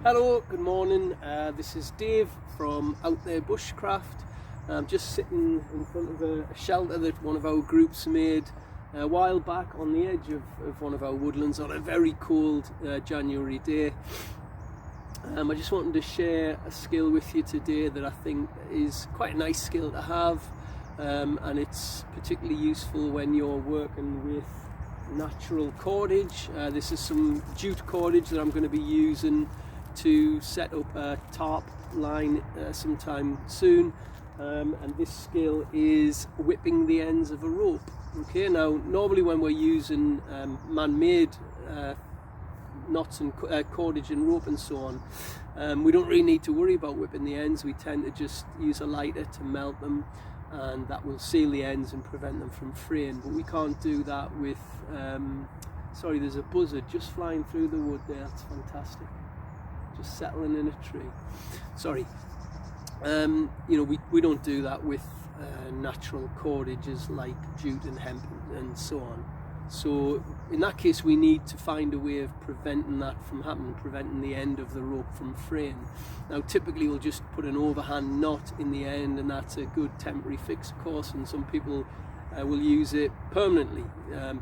Hello, good morning. This is Dave from Out There Bushcraft. I'm just sitting in front of a shelter that one of our groups made a while back on the edge of one of our woodlands on a very cold January day. I just wanted to share a skill with you today that I think is quite a nice skill to have, and it's particularly useful when you're working with natural cordage. This is some jute cordage that I'm going to be using to set up a tarp line sometime soon, and this skill is whipping the ends of a rope. Okay, now normally when we're using man-made knots and cordage and rope and so on, we don't really need to worry about whipping the ends. We tend to just use a lighter to melt them, and that will seal the ends and prevent them from fraying. But we can't do that with sorry, there's a buzzard just flying through the wood there. That's fantastic, just settling in a tree. Sorry. You know, we don't do that with natural cordages like jute and hemp and so on. So in that case we need to find a way of preventing that from happening, preventing the end of the rope from fraying. Now typically we'll just put an overhand knot in the end, and that's a good temporary fix of course, and some people will use it permanently,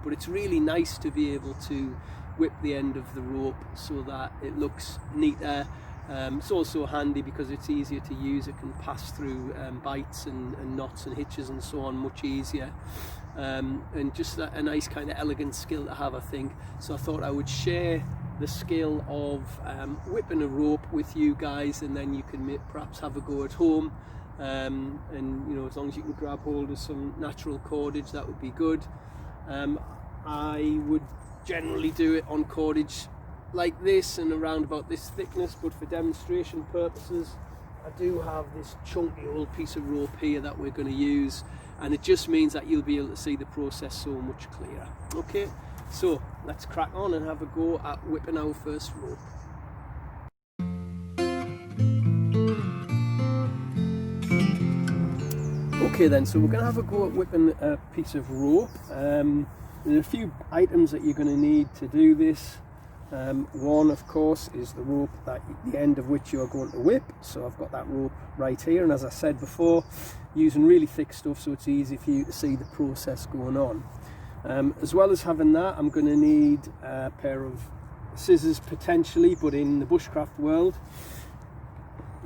but it's really nice to be able to whip the end of the rope so that it looks neater. It's also handy because it's easier to use. It can pass through bites and knots and hitches and so on much easier, and just a nice kind of elegant skill to have, I think. So I thought I would share the skill of whipping a rope with you guys, and then you can perhaps have a go at home, and you know, as long as you can grab hold of some natural cordage, that would be good. I would generally do it on cordage like this and around about this thickness, but for demonstration purposes I do have this chunky old piece of rope here that we're going to use, and it just means that you'll be able to see the process so much clearer. Okay, so let's crack on and have a go at whipping our first rope. Okay then, so we're going to have a go at whipping a piece of rope. There are a few items that you're going to need to do this. One, of course, is the rope, the end of which you are going to whip. So I've got that rope right here, and as I said before, using really thick stuff so it's easy for you to see the process going on. As well as having that, I'm going to need a pair of scissors potentially, but in the bushcraft world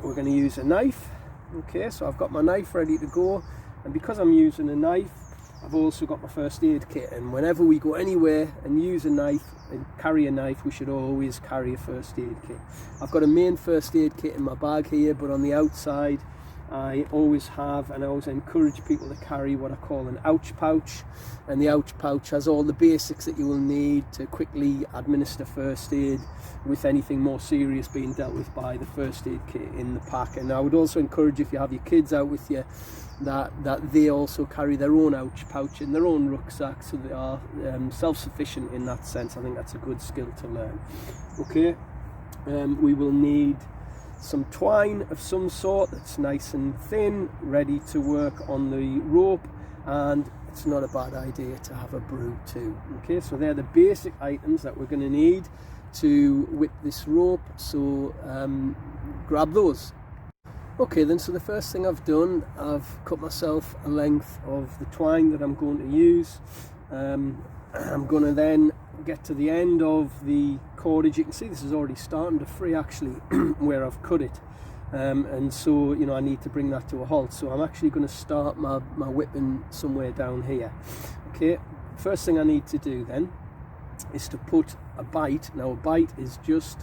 we're going to use a knife. Okay, so I've got my knife ready to go, and because I'm using a knife, I've also got my first aid kit, and whenever we go anywhere and use a knife and carry a knife, we should always carry a first aid kit. I've got a main first aid kit in my bag here, but on the outside I always have, and I always encourage people to carry what I call an ouch pouch, and the ouch pouch has all the basics that you will need to quickly administer first aid with anything more serious being dealt with by the first aid kit in the pack. And I would also encourage, if you have your kids out with you, that they also carry their own ouch pouch in their own rucksack, so they are self-sufficient in that sense. I think that's a good skill to learn. Okay, we will need some twine of some sort that's nice and thin, ready to work on the rope, and it's not a bad idea to have a broom too. Okay, so they're the basic items that we're going to need to whip this rope, so grab those. Okay then, so the first thing I've done, I've cut myself a length of the twine that I'm going to use. I'm going to then get to the end of the cordage. You can see this is already starting to fray actually where I've cut it, and so, you know, I need to bring that to a halt. So I'm actually going to start my whipping somewhere down here. Okay, first thing I need to do then is to put a bite. Now a bite is just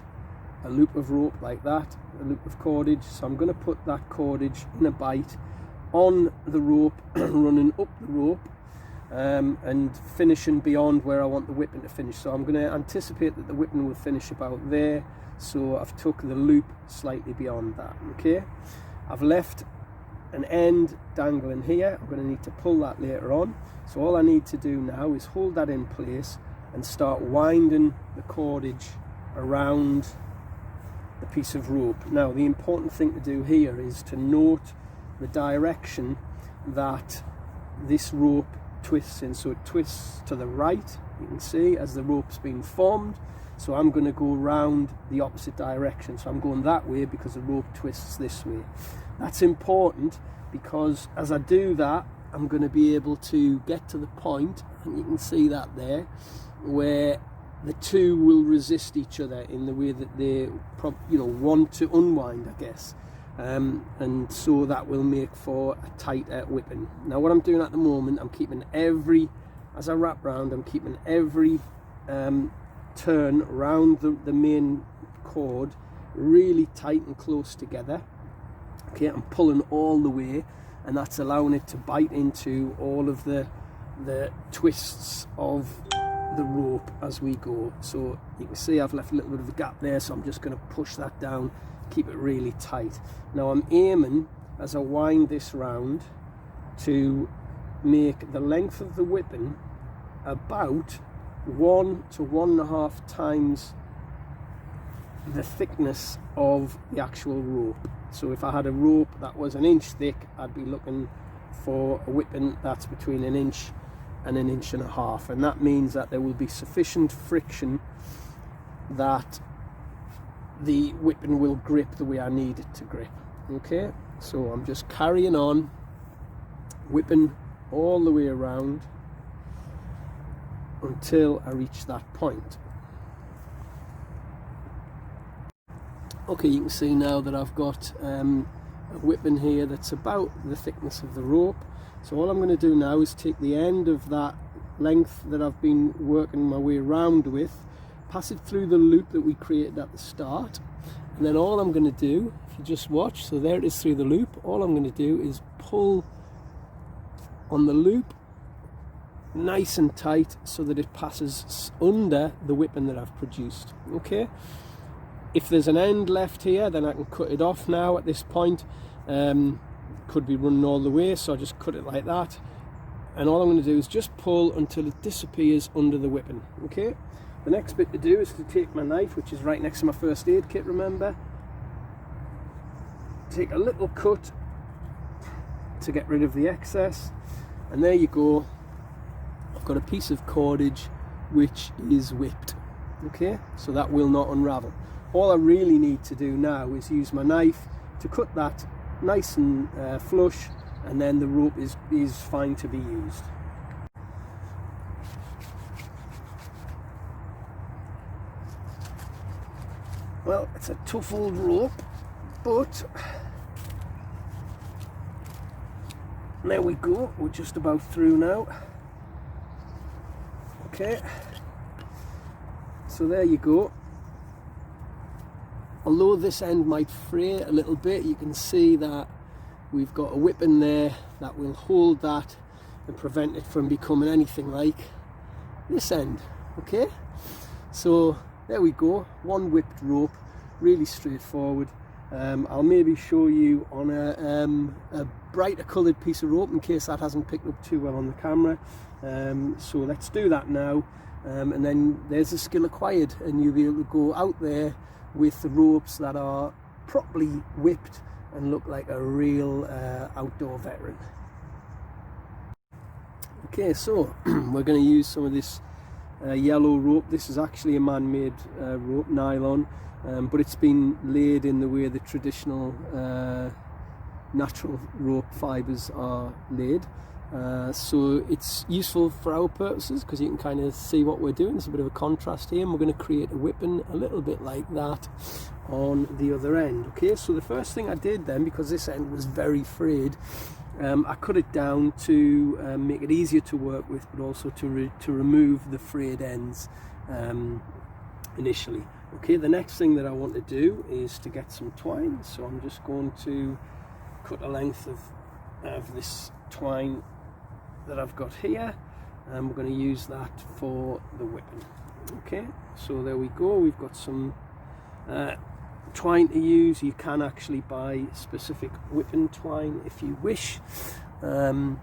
a loop of rope like that, a loop of cordage. So I'm going to put that cordage in a bite on the rope running up the rope, and finishing beyond where I want the whipping to finish. So I'm going to anticipate that the whipping will finish about there, so I've took the loop slightly beyond that. Okay, I've left an end dangling here. I'm going to need to pull that later on, so all I need to do now is hold that in place and start winding the cordage around the piece of rope. Now the important thing to do here is to note the direction that this rope twists in. So it twists to the right, you can see, as the rope's being formed. So I'm going to go round the opposite direction, so I'm going that way because the rope twists this way. That's important because as I do that, I'm going to be able to get to the point, and you can see that there, where the two will resist each other in the way that they want to unwind, I guess. And so that will make for a tighter whipping. Now what I'm doing at the moment, I'm keeping as I wrap round, I'm keeping every turn around the main cord really tight and close together. Okay, I'm pulling all the way, and that's allowing it to bite into all of the twists of the rope as we go. So you can see I've left a little bit of a gap there, so I'm just going to push that down, keep it really tight. Now I'm aiming, as I wind this round, to make the length of the whipping about 1 to 1.5 times the thickness of the actual rope. So if I had a rope that was 1 inch thick, I'd be looking for a whipping that's between 1 inch and 1.5 inches, and that means that there will be sufficient friction that the whipping will grip the way I need it to grip. Okay, so I'm just carrying on, whipping all the way around until I reach that point. Okay, you can see now that I've got a whipping here that's about the thickness of the rope. So all I'm going to do now is take the end of that length that I've been working my way around with, pass it through the loop that we created at the start, and then all I'm going to do, if you just watch, so there it is through the loop, all I'm going to do is pull on the loop nice and tight so that it passes under the whipping that I've produced. Okay, if there's an end left here, then I can cut it off now at this point. Could be running all the way, so I just cut it like that, and all I'm going to do is just pull until it disappears under the whipping. Okay, the next bit to do is to take my knife, which is right next to my first aid kit, remember, take a little cut to get rid of the excess, and there you go, I've got a piece of cordage which is whipped. Okay, so that will not unravel. All I really need to do now is use my knife to cut that nice and flush, and then the rope is fine to be used. Well, it's a tough old rope, but there we go, we're just about through now. Okay, so there you go. Although this end might fray a little bit, you can see that we've got a whipping there that will hold that and prevent it from becoming anything like this end. Okay, so there we go, one whipped rope, really straightforward. I'll maybe show you on a brighter coloured piece of rope in case that hasn't picked up too well on the camera. So let's do that now, and then there's a skill acquired, and you'll be able to go out there with the ropes that are properly whipped and look like a real outdoor veteran. Okay, so we're going to use some of this yellow rope. This is actually a man-made rope, nylon, but it's been laid in the way the traditional natural rope fibres are laid. So it's useful for our purposes because you can kind of see what we're doing. There's a bit of a contrast here, and we're going to create a whipping a little bit like that on the other end. Okay, so the first thing I did then, because this end was very frayed, I cut it down to make it easier to work with, but also to remove the frayed ends initially. Okay, the next thing that I want to do is to get some twine, so I'm just going to cut a length of this twine that I've got here, and we're going to use that for the whipping. Okay, so there we go. We've got some twine to use. You can actually buy specific whipping twine if you wish, and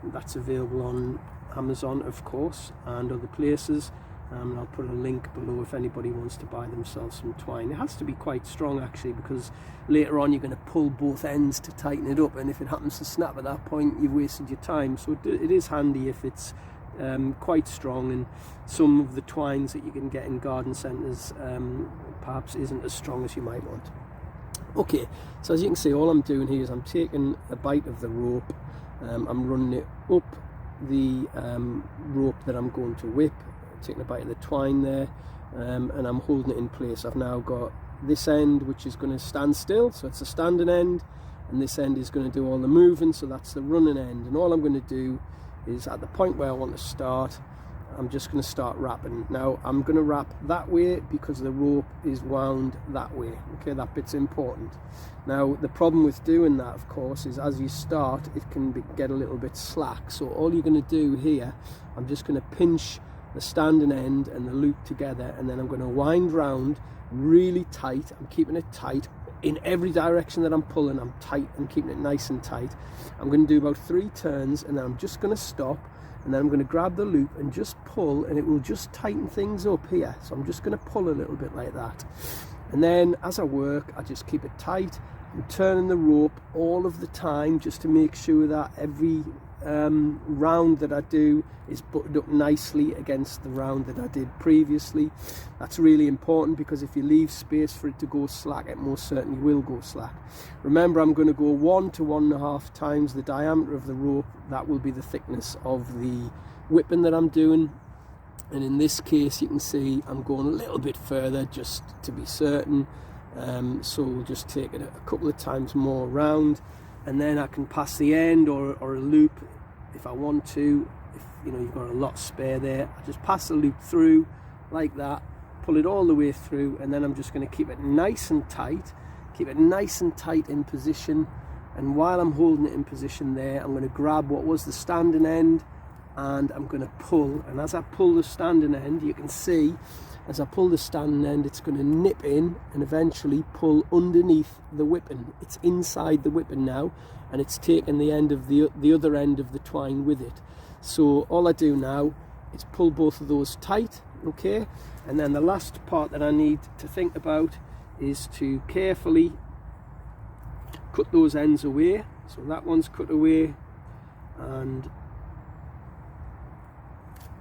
that's available on Amazon, of course, and other places. And I'll put a link below if anybody wants to buy themselves some twine. It has to be quite strong actually, because later on you're going to pull both ends to tighten it up, and if it happens to snap at that point, you've wasted your time. So it is handy if it's quite strong, and some of the twines that you can get in garden centres perhaps isn't as strong as you might want. Okay, so as you can see, all I'm doing here is I'm taking a bite of the rope, I'm running it up the rope that I'm going to whip, taking a bite of the twine there, and I'm holding it in place. I've now got this end which is going to stand still, so it's a standing end, and this end is going to do all the moving, so that's the running end. And all I'm going to do is, at the point where I want to start, I'm just going to start wrapping. Now I'm going to wrap that way because the rope is wound that way. Okay, that bit's important. Now the problem with doing that, of course, is as you start it can get a little bit slack. So all you're going to do here, I'm just going to pinch the standing end and the loop together, and then I'm going to wind round really tight. I'm keeping it tight in every direction that I'm pulling. I'm tight and keeping it nice and tight. I'm going to do about 3 turns, and then I'm just going to stop, and then I'm going to grab the loop and just pull, and it will just tighten things up here. So I'm just going to pull a little bit like that, and then as I work I just keep it tight. I'm turning the rope all of the time just to make sure that every round that I do is buttoned up nicely against the round that I did previously. That's really important, because if you leave space for it to go slack, it most certainly will go slack. Remember, I'm going to go 1 to 1.5 times the diameter of the rope. That will be the thickness of the whipping that I'm doing, and in this case you can see I'm going a little bit further just to be certain. So we'll just take it a couple of times more round, and then I can pass the end or a loop if I want to. If you know you've got a lot spare there, I just pass the loop through like that, pull it all the way through, and then I'm just going to keep it nice and tight, in position. And while I'm holding it in position there, I'm going to grab what was the standing end, and I'm going to pull. And as I pull the standing end, you can see as I pull the standing end, it's going to nip in and eventually pull underneath the whipping. It's inside the whipping now, and it's taking the end of the other end of the twine with it. So all I do now is pull both of those tight, okay? And then the last part that I need to think about is to carefully cut those ends away. So that one's cut away, and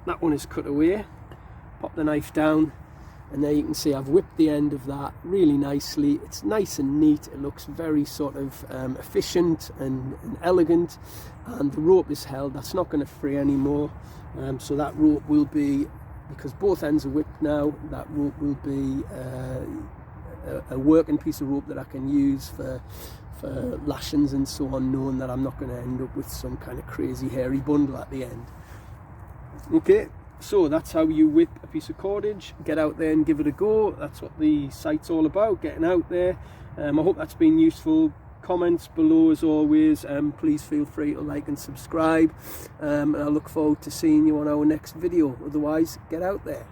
that one is cut away. Pop the knife down, and there you can see I've whipped the end of that really nicely. It's nice and neat. It looks very sort of efficient and elegant, and the rope is held. That's not going to fray anymore. So that rope will be, because both ends are whipped now, that rope will be a working piece of rope that I can use for lashings and so on, knowing that I'm not going to end up with some kind of crazy hairy bundle at the end. Okay, so that's how you whip a piece of cordage. Get out there and give it a go. That's what the site's all about, getting out there. I hope that's been useful. Comments below as always. Please feel free to like and subscribe, and I look forward to seeing you on our next video. Otherwise, get out there.